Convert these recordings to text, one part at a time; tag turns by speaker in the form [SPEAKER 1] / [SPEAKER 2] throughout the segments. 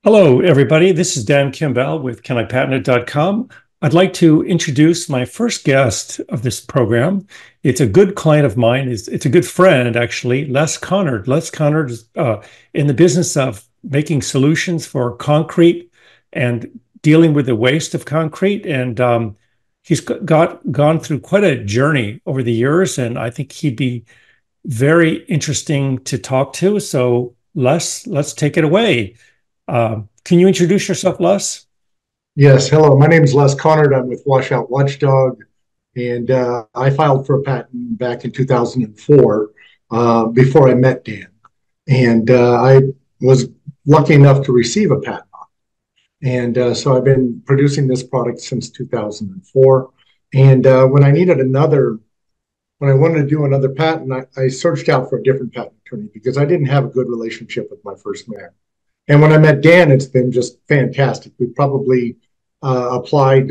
[SPEAKER 1] Hello, everybody. This is Dan Kimbell with CanIPatentIt.com. I'd like to introduce my first guest of this program. It's a good client of mine. It's a good friend, actually, Les Connard. Les Connard is in the business of making solutions for concrete and dealing with the waste of concrete. And he's gone through quite a journey over the years, and I think he'd be very interesting to talk to. So, Les, let's take it away. Can you introduce yourself, Les?
[SPEAKER 2] Yes, hello. My name is Les Connard. I'm with Washout Watchdog, and I filed for a patent back in 2004 before I met Dan. And I was lucky enough to receive a patent on it. And so I've been producing this product since 2004. And when I wanted to do another patent, I searched out for a different patent attorney because I didn't have a good relationship with my first man. And when I met Dan, it's been just fantastic. We probably applied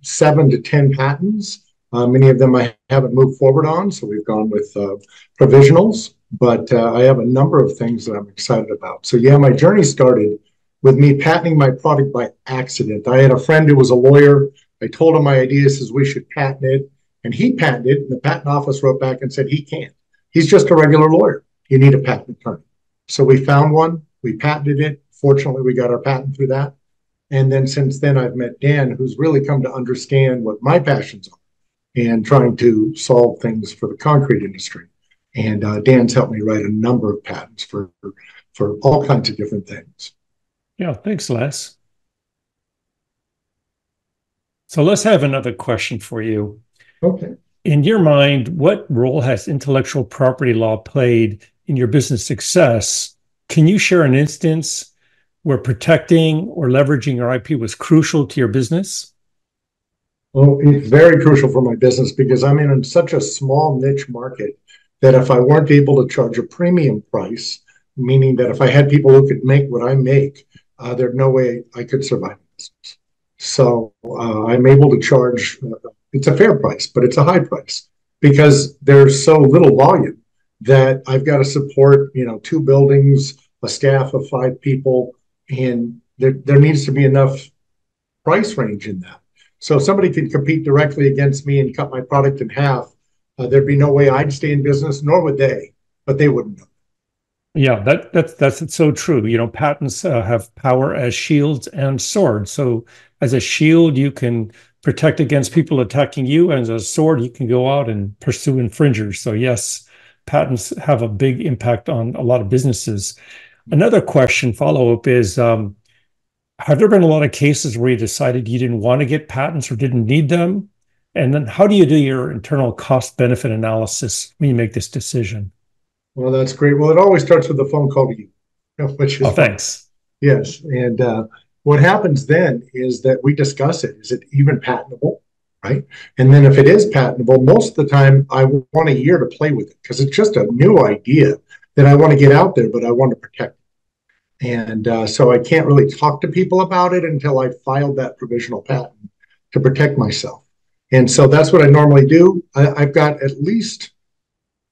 [SPEAKER 2] 7 to 10 patents. Many of them I haven't moved forward on, so we've gone with provisionals. But I have a number of things that I'm excited about. So yeah, my journey started with me patenting my product by accident. I had a friend who was a lawyer. I told him my idea, says we should patent it. And he patented it, and the patent office wrote back and said he can't. He's just a regular lawyer. You need a patent attorney. So we found one. We patented it. Fortunately, we got our patent through that. And then since then, I've met Dan, who's really come to understand what my passions are and trying to solve things for the concrete industry. And Dan's helped me write a number of patents for all kinds of different things.
[SPEAKER 1] Yeah, thanks, Les. So let's have another question for you.
[SPEAKER 2] Okay.
[SPEAKER 1] In your mind, what role has intellectual property law played in your business success? Can you share an instance where protecting or leveraging your IP was crucial to your business?
[SPEAKER 2] Well, it's very crucial for my business because I'm in such a small niche market that if I weren't able to charge a premium price, meaning that if I had people who could make what I make, there's no way I could survive business. So I'm able to charge, it's a fair price, but it's a high price because there's so little volume that I've got to support, 2 buildings, a staff of 5 people, and there needs to be enough price range in that. So if somebody could compete directly against me and cut my product in half, there'd be no way I'd stay in business, nor would they, but they wouldn't know.
[SPEAKER 1] Yeah, that's so true. Patents have power as shields and swords. So as a shield, you can protect against people attacking you, and as a sword, you can go out and pursue infringers. So yes, patents have a big impact on a lot of businesses. Another question, follow-up is, have there been a lot of cases where you decided you didn't want to get patents or didn't need them? And then how do you do your internal cost-benefit analysis when you make this decision?
[SPEAKER 2] Well, that's great. Well, it always starts with a phone call to you, which is
[SPEAKER 1] Oh,
[SPEAKER 2] fun.
[SPEAKER 1] thanks.
[SPEAKER 2] Yes. And what happens then is that we discuss it. Is it even patentable? Right. And then if it is patentable, most of the time I want a year to play with it because it's just a new idea that I want to get out there, but I want to protect it. And so I can't really talk to people about it until I filed that provisional patent to protect myself. And so that's what I normally do. I've got at least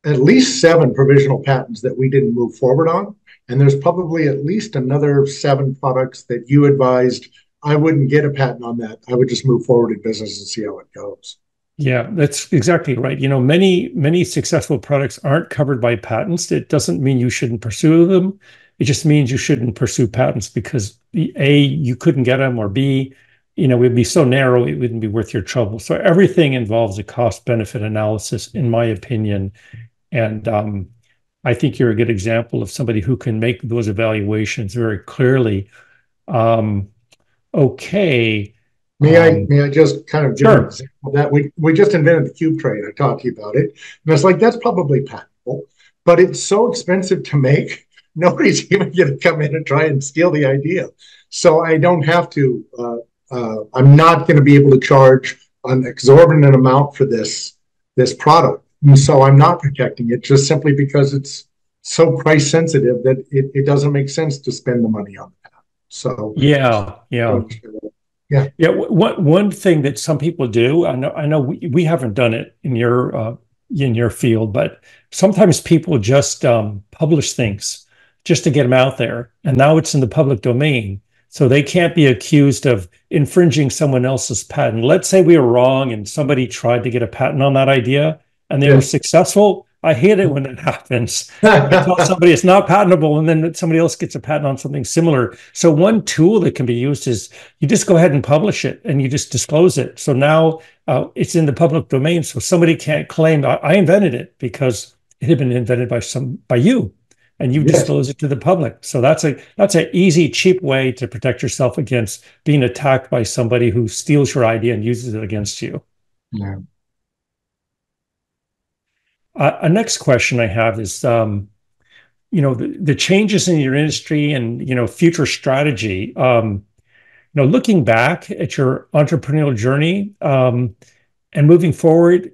[SPEAKER 2] 7 provisional patents that we didn't move forward on. And there's probably at least another 7 products that you advised I wouldn't get a patent on that. I would just move forward in business and see how it goes.
[SPEAKER 1] Yeah, that's exactly right. Many successful products aren't covered by patents. It doesn't mean you shouldn't pursue them. It just means you shouldn't pursue patents because A, you couldn't get them, or B, it would be so narrow, it wouldn't be worth your trouble. So everything involves a cost benefit analysis, in my opinion. And I think you're a good example of somebody who can make those evaluations very clearly. Okay.
[SPEAKER 2] May I just kind of give an
[SPEAKER 1] Sure.
[SPEAKER 2] example of that? We just invented the cube tray, and I talked to you about it. And it's like, that's probably patentable, but it's so expensive to make, nobody's even going to come in and try and steal the idea. So I don't have to, I'm not going to be able to charge an exorbitant amount for this product. And so I'm not protecting it just simply because it's so price sensitive that it doesn't make sense to spend the money on that. So,
[SPEAKER 1] Yeah, yeah.
[SPEAKER 2] yeah.
[SPEAKER 1] Yeah, one thing that some people do, I know we haven't done it in your field, but sometimes people just publish things just to get them out there, and now it's in the public domain. So they can't be accused of infringing someone else's patent. Let's say we were wrong and somebody tried to get a patent on that idea and they were
[SPEAKER 2] Yeah.
[SPEAKER 1] successful. I hate it when that happens. You tell somebody it's not patentable and then somebody else gets a patent on something similar. So one tool that can be used is you just go ahead and publish it and you just disclose it. So now it's in the public domain. So somebody can't claim I invented it because it had been invented by you and you
[SPEAKER 2] Yes.
[SPEAKER 1] disclose it to the public. So that's an easy, cheap way to protect yourself against being attacked by somebody who steals your idea and uses it against you.
[SPEAKER 2] Yeah.
[SPEAKER 1] A next question I have is, the changes in your industry and, future strategy. Looking back at your entrepreneurial journey and moving forward,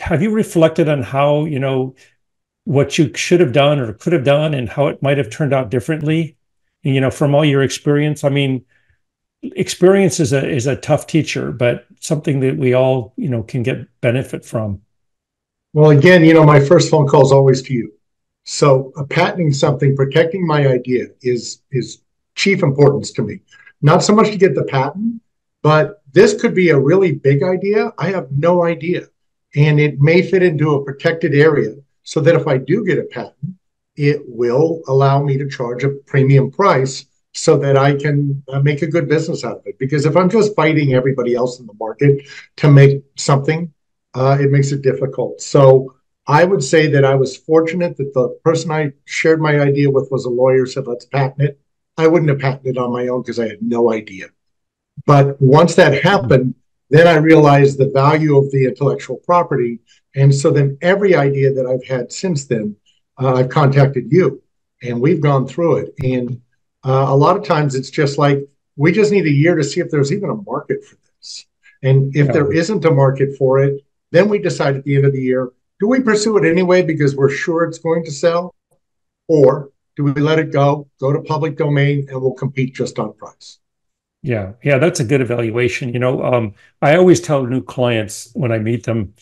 [SPEAKER 1] have you reflected on how, what you should have done or could have done and how it might have turned out differently? From all your experience, I mean, experience is a tough teacher, but something that we all, can get benefit from.
[SPEAKER 2] Well, again, my first phone call is always to you. So patenting something, protecting my idea is chief importance to me. Not so much to get the patent, but this could be a really big idea. I have no idea. And it may fit into a protected area so that if I do get a patent, it will allow me to charge a premium price so that I can make a good business out of it. Because if I'm just fighting everybody else in the market to make something, it makes it difficult. So I would say that I was fortunate that the person I shared my idea with was a lawyer, said, let's patent it. I wouldn't have patented it on my own because I had no idea. But once that happened, then I realized the value of the intellectual property. And so then every idea that I've had since then, I've contacted you and we've gone through it. And a lot of times it's just like, we just need a year to see if there's even a market for this. And if there isn't a market for it, then we decide at the end of the year, do we pursue it anyway because we're sure it's going to sell? Or do we let it go to public domain, and we'll compete just on price?
[SPEAKER 1] Yeah, that's a good evaluation. I always tell new clients when I meet them,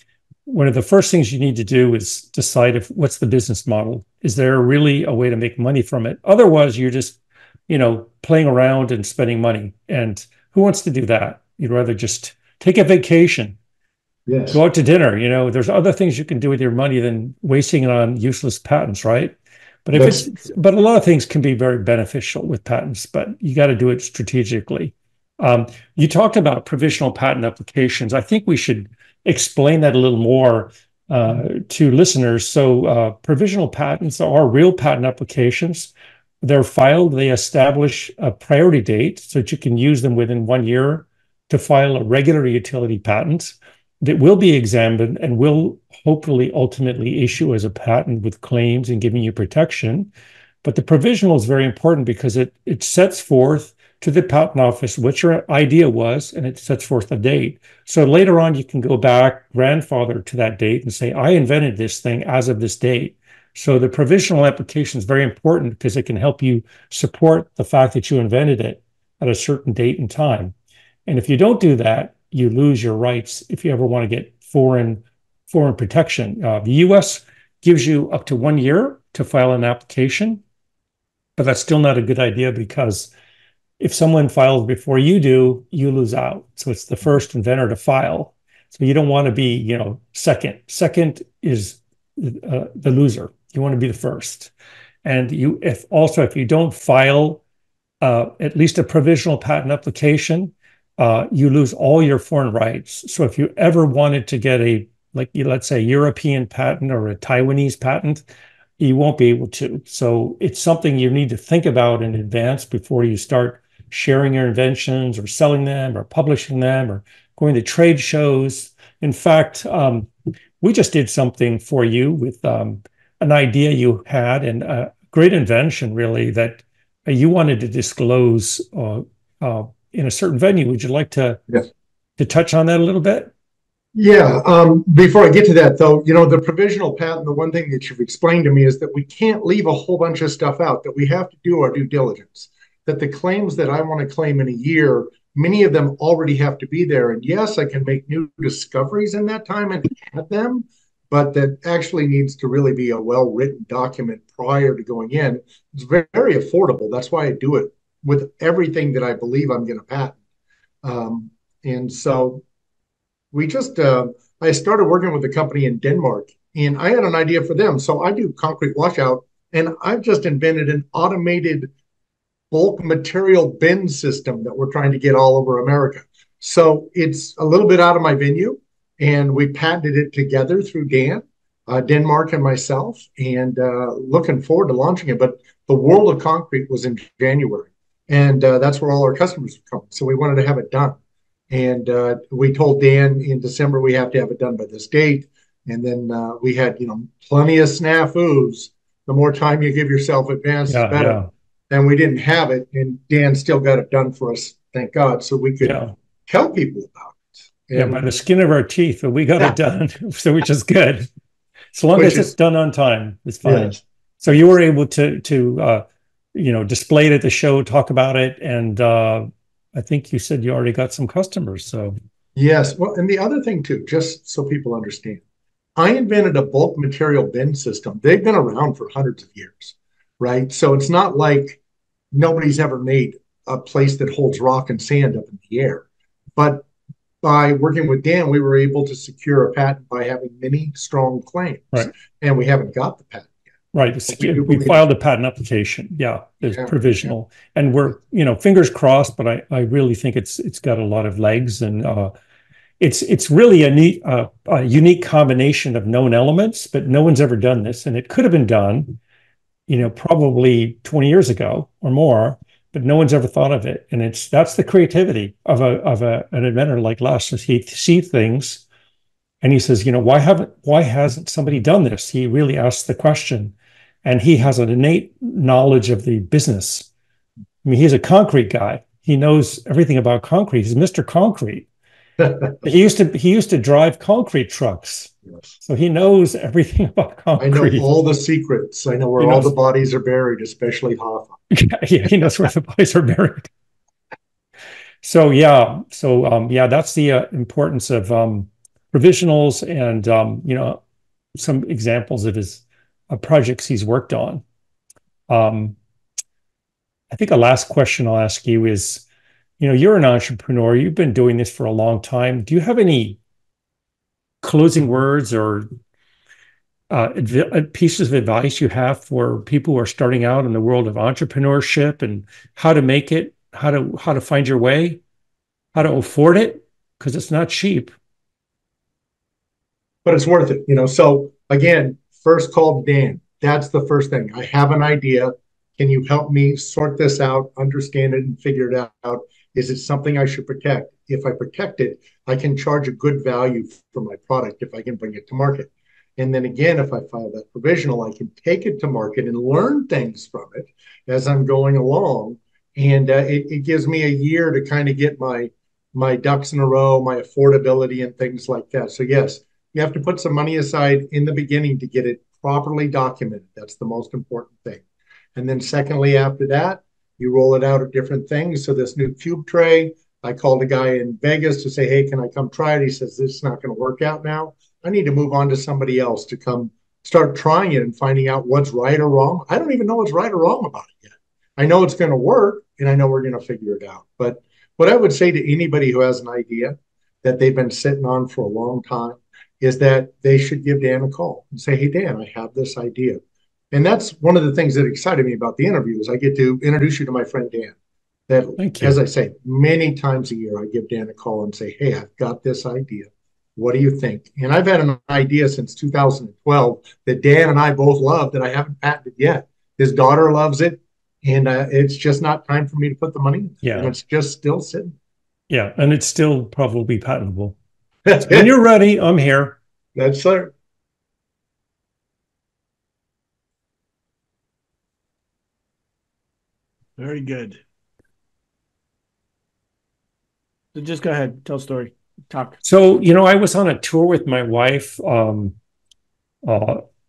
[SPEAKER 1] one of the first things you need to do is decide what's the business model. Is there really a way to make money from it? Otherwise, you're just, playing around and spending money. And who wants to do that? You'd rather just take a vacation,
[SPEAKER 2] Yes.
[SPEAKER 1] go out to dinner. There's other things you can do with your money than wasting it on useless patents, right? But
[SPEAKER 2] That's
[SPEAKER 1] but a lot of things can be very beneficial with patents, but you got to do it strategically. You talked about provisional patent applications. I think we should explain that a little more to listeners. So, provisional patents are real patent applications. They're filed, they establish a priority date so that you can use them within 1 year to file a regular utility patent that will be examined and will hopefully ultimately issue as a patent with claims and giving you protection. But the provisional is very important because it sets forth to the patent office what your idea was, and it sets forth a date. So later on, you can go back, grandfather to that date and say, I invented this thing as of this date. So the provisional application is very important because it can help you support the fact that you invented it at a certain date and time. And if you don't do that, you lose your rights if you ever want to get foreign protection. The U.S. gives you up to 1 year to file an application, but that's still not a good idea because if someone files before you do, you lose out. So it's the first inventor to file. So you don't want to be, second. Second is the loser. You want to be the first. And if you don't file at least a provisional patent application, you lose all your foreign rights. So if you ever wanted to get let's say, European patent or a Taiwanese patent, you won't be able to. So it's something you need to think about in advance before you start sharing your inventions or selling them or publishing them or going to trade shows. In fact, we just did something for you with an idea you had and a great invention, really, that you wanted to disclose in a certain venue. Would you like to
[SPEAKER 2] Yes.
[SPEAKER 1] touch on that a little bit?
[SPEAKER 2] Yeah. Before I get to that, though, the provisional patent, the one thing that you've explained to me is that we can't leave a whole bunch of stuff out, that we have to do our due diligence, that the claims that I want to claim in a year, many of them already have to be there. And yes, I can make new discoveries in that time and add them, but that actually needs to really be a well-written document prior to going in. It's very, very affordable. That's why I do it with everything that I believe I'm going to patent. And so we just, I started working with a company in Denmark, and I had an idea for them. So I do concrete washout, and I've just invented an automated bulk material bin system that we're trying to get all over America. So it's a little bit out of my venue, and we patented it together through Dan, Denmark, and myself, and looking forward to launching it. But the World of Concrete was in January, and that's where all our customers would come. So we wanted to have it done. And we told Dan in December we have to have it done by this date. And then we had, plenty of snafus. The more time you give yourself advance, the better.
[SPEAKER 1] Yeah.
[SPEAKER 2] And we didn't have it, and Dan still got it done for us, thank God, so we could tell people about it.
[SPEAKER 1] And by the skin of our teeth, but we got it done, so which is good. So long as it's done on time, it's fine. Yes. So you were able to display it at the show, talk about it, and I think you said you already got some customers. So
[SPEAKER 2] yes, well, and the other thing too, just so people understand, I invented a bulk material bin system. They've been around for hundreds of years, right? So it's not like nobody's ever made a place that holds rock and sand up in the air. But by working with Dan, we were able to secure a patent by having many strong claims.
[SPEAKER 1] Right.
[SPEAKER 2] And we haven't got the patent yet.
[SPEAKER 1] Right. We filed a patent application. Yeah. It's provisional. Yeah. And we're, fingers crossed, but I really think it's got a lot of legs, and it's really a unique combination of known elements, but no one's ever done this. And it could have been done, probably 20 years ago or more, but no one's ever thought of it. And that's the creativity of an inventor like Les. He sees things and he says, why hasn't somebody done this? He really asks the question, and he has an innate knowledge of the business. I mean, he's a concrete guy. He knows everything about concrete. He's Mr. Concrete. He used to drive concrete trucks.
[SPEAKER 2] Yes.
[SPEAKER 1] So he knows everything about concrete.
[SPEAKER 2] I know all the secrets. I know where all the bodies are buried, especially Hoffa.
[SPEAKER 1] Yeah, he knows where the bodies are buried. So that's the importance of provisionals and some examples of his projects he's worked on. I think a last question I'll ask you is, you're an entrepreneur. You've been doing this for a long time. Do you have any closing words or pieces of advice you have for people who are starting out in the world of entrepreneurship and how to make it, how to find your way, how to afford it? Because it's not cheap.
[SPEAKER 2] But it's worth it, So again, first call to Dan. That's the first thing. I have an idea. Can you help me sort this out, understand it, and figure it out? Is it something I should protect? If I protect it, I can charge a good value for my product if I can bring it to market. And then again, if I file that provisional, I can take it to market and learn things from it as I'm going along. And it gives me a year to kind of get my ducks in a row, my affordability and things like that. So yes, you have to put some money aside in the beginning to get it properly documented. That's the most important thing. And then secondly, after that, you roll it out at different things. So this new cube tray, I called a guy in Vegas to say, hey, can I come try it? He says, this is not going to work out now. I need to move on to somebody else to come start trying it and finding out what's right or wrong. I don't even know what's right or wrong about it yet. I know it's going to work, and I know we're going to figure it out. But what I would say to anybody who has an idea that they've been sitting on for a long time is that they should give Dan a call and say, hey, Dan, I have this idea. And that's one of the things that excited me about the interview is I get to introduce you to my friend Dan. That, as I say, many times a year, I give Dan a call and say, hey, I've got this idea. What do you think? And I've had an idea since 2012 that Dan and I both love that I haven't patented yet. His daughter loves it, and it's just not time for me to put the money in.
[SPEAKER 1] Yeah.
[SPEAKER 2] And it's just still sitting.
[SPEAKER 1] Yeah, and it's still probably patentable. When you're ready, I'm here.
[SPEAKER 2] That's sir.
[SPEAKER 3] Very good. So just go ahead, tell a story, talk.
[SPEAKER 1] So, I was on a tour with my wife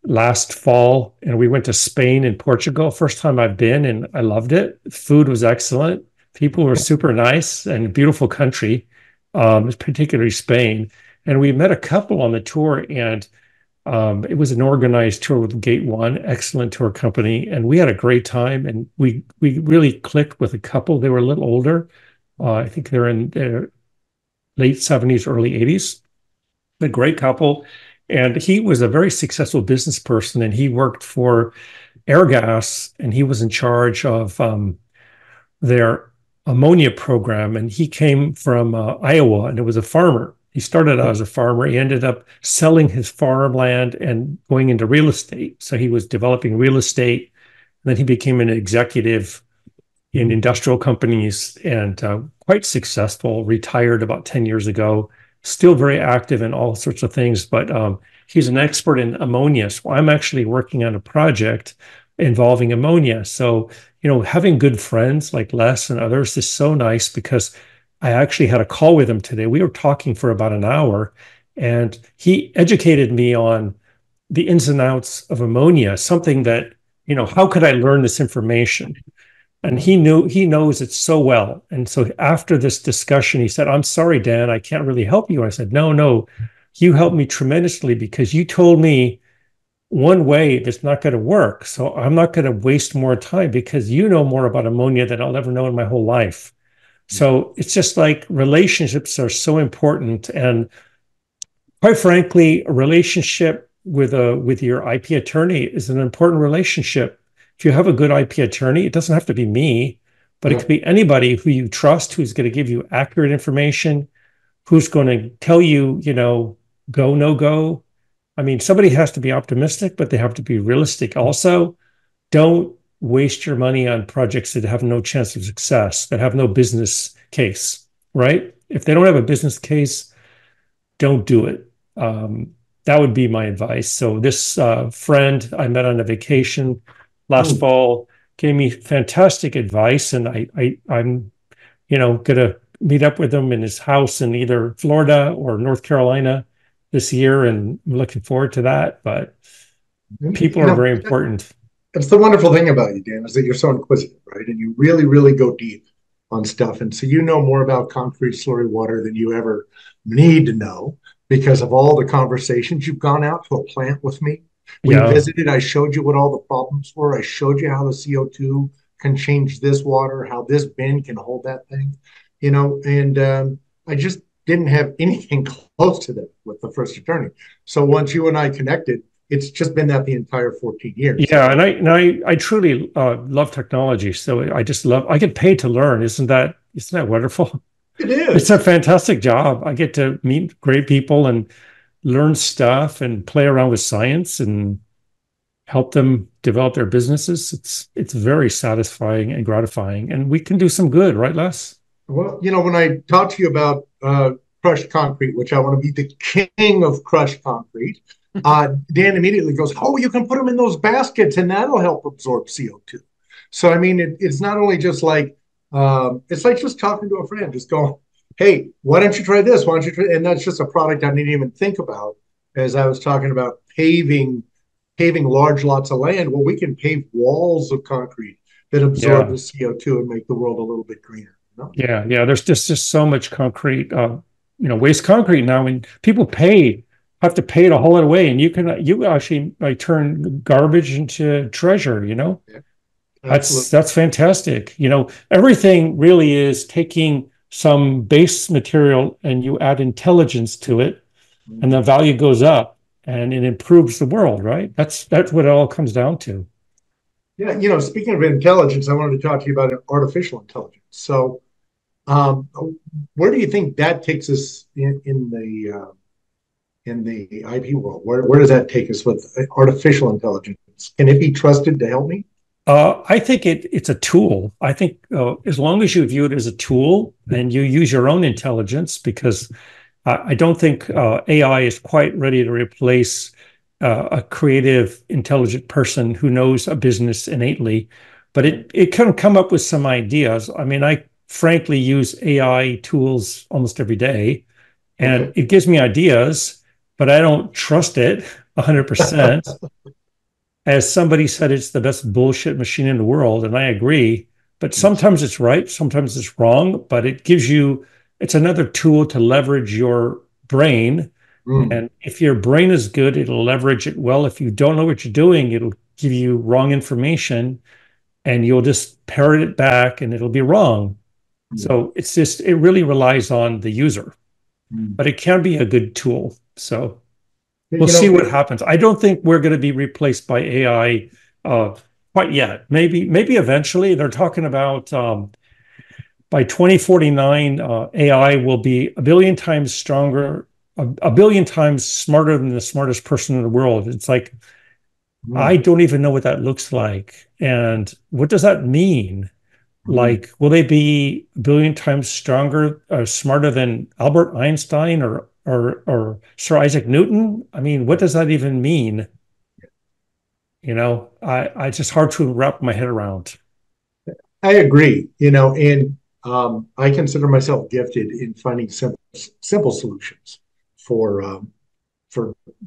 [SPEAKER 1] last fall, and we went to Spain and Portugal. First time I've been, and I loved it. Food was excellent. People were super nice, and beautiful country, particularly Spain. And we met a couple on the tour, and It was an organized tour with Gate One, excellent tour company, and we had a great time. And we really clicked with a couple. They were a little older. I think they're in their late 70s, early 80s. A great couple. And he was a very successful business person, and he worked for Airgas, and he was in charge of their ammonia program. And he came from Iowa, and it was a farmer. He started out as a farmer. He ended up selling his farmland and going into real estate. So he was developing real estate. And then he became an executive in industrial companies and quite successful, retired about 10 years ago, still very active in all sorts of things. But he's an expert in ammonia. So I'm actually working on a project involving ammonia. So, having good friends like Les and others is so nice because I actually had a call with him today. We were talking for about an hour, and he educated me on the ins and outs of ammonia, something that, how could I learn this information? And he knows it so well. And so after this discussion, he said, "I'm sorry, Dan, I can't really help you." I said, no, you helped me tremendously because you told me one way that's not going to work. So I'm not going to waste more time because you know more about ammonia than I'll ever know in my whole life. So it's just like relationships are so important. And quite frankly, a relationship with your IP attorney is an important relationship. If you have a good IP attorney, it doesn't have to be me, but it could be anybody who you trust, who's going to give you accurate information, who's going to tell you, go, no go. I mean, somebody has to be optimistic, but they have to be realistic also. Don't waste your money on projects that have no chance of success, that have no business case, right? If they don't have a business case, don't do it. That would be my advice. So this friend I met on a vacation last fall gave me fantastic advice, and I'm gonna meet up with him in his house in either Florida or North Carolina this year, and I'm looking forward to that. But people are very important.
[SPEAKER 2] That's the wonderful thing about you, Dan, is that you're so inquisitive, right? And you really, really go deep on stuff. And so you know more about concrete slurry water than you ever need to know because of all the conversations. You've gone out to a plant with me. We visited. I showed you what all the problems were. I showed you how the CO2 can change this water, how this bin can hold that thing, and I just didn't have anything close to that with the first attorney. So once you and I connected, it's just been that the entire 14 years.
[SPEAKER 1] Yeah, and I truly love technology. So I get paid to learn. Isn't that wonderful?
[SPEAKER 2] It is.
[SPEAKER 1] It's a fantastic job. I get to meet great people and learn stuff and play around with science and help them develop their businesses. It's very satisfying and gratifying, and we can do some good, right, Les?
[SPEAKER 2] Well, when I talk to you about crushed concrete, which I want to be the king of crushed concrete, Dan immediately goes, "Oh, you can put them in those baskets, and that'll help absorb CO2." So, I mean, it's not only just like it's like just talking to a friend, just going, "Hey, why don't you try this? Why don't you try?" And that's just a product I didn't even think about as I was talking about paving large lots of land. Well, we can pave walls of concrete that absorb the CO2 and make the world a little bit greener.
[SPEAKER 1] Yeah. There's just so much concrete, waste concrete now, and people have to pay to haul it away, and you actually turn garbage into treasure.
[SPEAKER 2] Yeah,
[SPEAKER 1] that's fantastic. Everything really is taking some base material and you add intelligence to it, and the value goes up, and it improves the world. Right? That's what it all comes down to.
[SPEAKER 2] Yeah. Speaking of intelligence, I wanted to talk to you about artificial intelligence. So, where do you think that takes us in the IP world? Where does that take us with artificial intelligence? Can it be trusted to help me?
[SPEAKER 1] I think it's a tool. I think as long as you view it as a tool and you use your own intelligence, because I don't think AI is quite ready to replace a creative, intelligent person who knows a business innately, but it can come up with some ideas. I mean, I frankly use AI tools almost every day, and it gives me ideas, but I don't trust it 100%. As somebody said, it's the best bullshit machine in the world, and I agree. But sometimes it's right, sometimes it's wrong, but it's another tool to leverage your brain
[SPEAKER 2] Mm.
[SPEAKER 1] And if your brain is good, it'll leverage it well. If you don't know what you're doing, it'll give you wrong information and you'll just parrot it back and it'll be wrong.
[SPEAKER 2] Yeah.
[SPEAKER 1] So it really relies on the user,
[SPEAKER 2] Mm.
[SPEAKER 1] but it can be a good tool. So we'll
[SPEAKER 2] You
[SPEAKER 1] see
[SPEAKER 2] know,
[SPEAKER 1] what happens. I don't think we're going to be replaced by AI quite yet. Maybe eventually. They're talking about by 2049, AI will be a billion times stronger, a billion times smarter than the smartest person in the world. It's like, I
[SPEAKER 2] mm,
[SPEAKER 1] don't even know what that looks like. And what does that mean?
[SPEAKER 2] mm.
[SPEAKER 1] Like, will they be a billion times stronger or smarter than Albert Einstein or Sir Isaac Newton? I mean, what does that even mean? I just hard to wrap my head around.
[SPEAKER 2] I agree, and I consider myself gifted in finding simple solutions for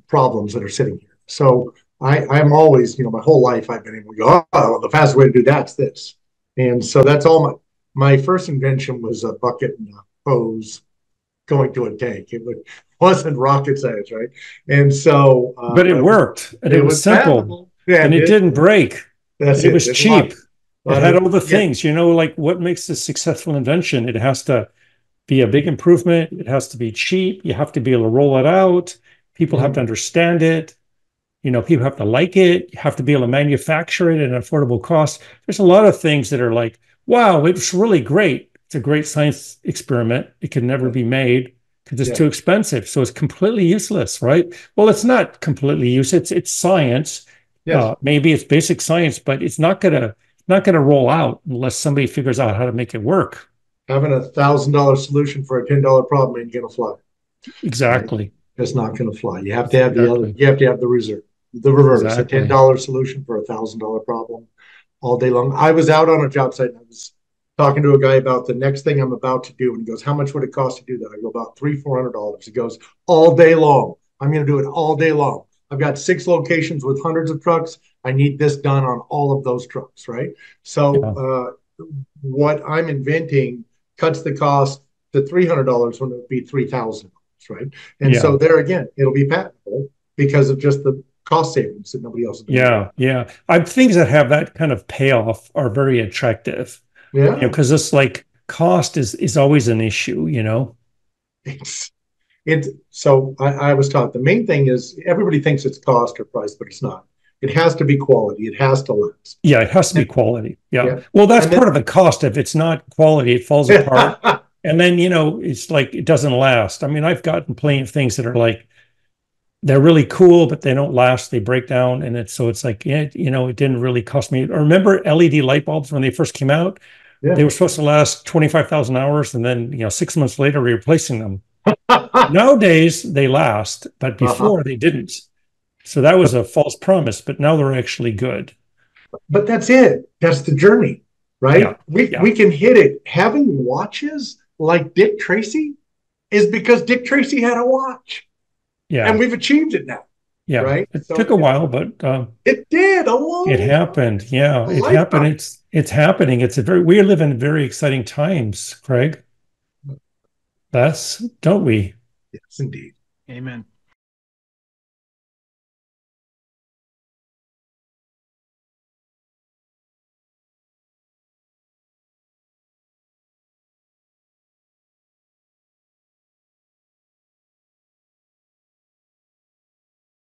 [SPEAKER 2] problems that are sitting here. So I'm always, my whole life I've been able to go, oh, the fastest way to do that's this. And so that's all my first invention was a bucket and a hose going to a tank. Wasn't rocket science, right? And so
[SPEAKER 1] But it worked, and it
[SPEAKER 2] it
[SPEAKER 1] was
[SPEAKER 2] was
[SPEAKER 1] simple,
[SPEAKER 2] patentable. Yeah,
[SPEAKER 1] and
[SPEAKER 2] it
[SPEAKER 1] it
[SPEAKER 2] did.
[SPEAKER 1] didn't break,
[SPEAKER 2] That's
[SPEAKER 1] and it
[SPEAKER 2] it.
[SPEAKER 1] was
[SPEAKER 2] There's
[SPEAKER 1] cheap.
[SPEAKER 2] a
[SPEAKER 1] It
[SPEAKER 2] lot
[SPEAKER 1] had
[SPEAKER 2] of,
[SPEAKER 1] all the
[SPEAKER 2] yeah.
[SPEAKER 1] things, like what makes a successful invention? It has to be a big improvement. It has to be cheap. You have to be able to roll it out. People have to
[SPEAKER 2] Mhm.
[SPEAKER 1] understand it. People have to like it. You have to be able to manufacture it at an affordable cost. There's a lot of things that are like, wow, it's really great. It's a great science experiment. It can never
[SPEAKER 2] Yeah.
[SPEAKER 1] be made because it's
[SPEAKER 2] Yeah.
[SPEAKER 1] too expensive. So it's completely useless, right? Well, it's not completely useless. It's science.
[SPEAKER 2] Yes.
[SPEAKER 1] Maybe it's basic science, but it's not gonna roll out unless somebody figures out how to make it work.
[SPEAKER 2] Having $1,000 solution for a $10 problem ain't gonna fly, right?
[SPEAKER 1] Exactly.
[SPEAKER 2] It's not gonna fly. You have to have the other.
[SPEAKER 1] Exactly.
[SPEAKER 2] You have to have the reserve, the reverse. A ten
[SPEAKER 1] Exactly.
[SPEAKER 2] dollar solution for $1,000 problem all day long. I was out on a job site and I was talking to a guy about the next thing I'm about to do, and he goes, "How much would it cost to do that?" I go, "About $300-400." He goes, "All day long. I'm going to do it all day long. I've got 6 locations with hundreds of trucks. I need this done on all of those trucks, right?" So
[SPEAKER 1] Yeah.
[SPEAKER 2] what I'm inventing cuts the cost to $300 when it would be $3,000, right? And
[SPEAKER 1] Yeah.
[SPEAKER 2] so there again, it'll be patentable because of just the cost savings that nobody else has been able to.
[SPEAKER 1] Yeah. Yeah. Things that have that kind of payoff are very attractive,
[SPEAKER 2] Yeah,
[SPEAKER 1] because it's like cost is always an issue.
[SPEAKER 2] it's so I was taught the main thing is everybody thinks it's cost or price, but it's not. It has to be quality. It has to last.
[SPEAKER 1] Yeah, it has to be
[SPEAKER 2] And,
[SPEAKER 1] quality. Yeah.
[SPEAKER 2] yeah,
[SPEAKER 1] Well, that's
[SPEAKER 2] and then
[SPEAKER 1] part of the cost. If it's not quality, it falls apart. And then, it's like it doesn't last. I mean, I've gotten plenty of things that are like they're really cool, but they don't last. They break down. And it's like, yeah, it didn't really cost me. Or remember LED light bulbs when they first came out? They
[SPEAKER 2] yeah.
[SPEAKER 1] were supposed to last 25,000 hours, and then, 6 months later, we're replacing them. Nowadays, they last, but
[SPEAKER 2] Uh-huh.
[SPEAKER 1] before they didn't. So that was a false promise, but now they're actually good.
[SPEAKER 2] But that's it. That's the journey,
[SPEAKER 1] Yeah.
[SPEAKER 2] right? We
[SPEAKER 1] Yeah.
[SPEAKER 2] we can hit it. Having watches like Dick Tracy is because Dick Tracy had a watch, and
[SPEAKER 1] Yeah.
[SPEAKER 2] we've achieved it now,
[SPEAKER 1] Yeah.
[SPEAKER 2] right?
[SPEAKER 1] It took
[SPEAKER 2] So
[SPEAKER 1] a while, but
[SPEAKER 2] it did a
[SPEAKER 1] it
[SPEAKER 2] long
[SPEAKER 1] happened. Yeah,
[SPEAKER 2] a
[SPEAKER 1] it happened.
[SPEAKER 2] lifetime.
[SPEAKER 1] It's happening. We live in very exciting times, Craig. Don't we?
[SPEAKER 2] Yes, indeed.
[SPEAKER 3] Amen.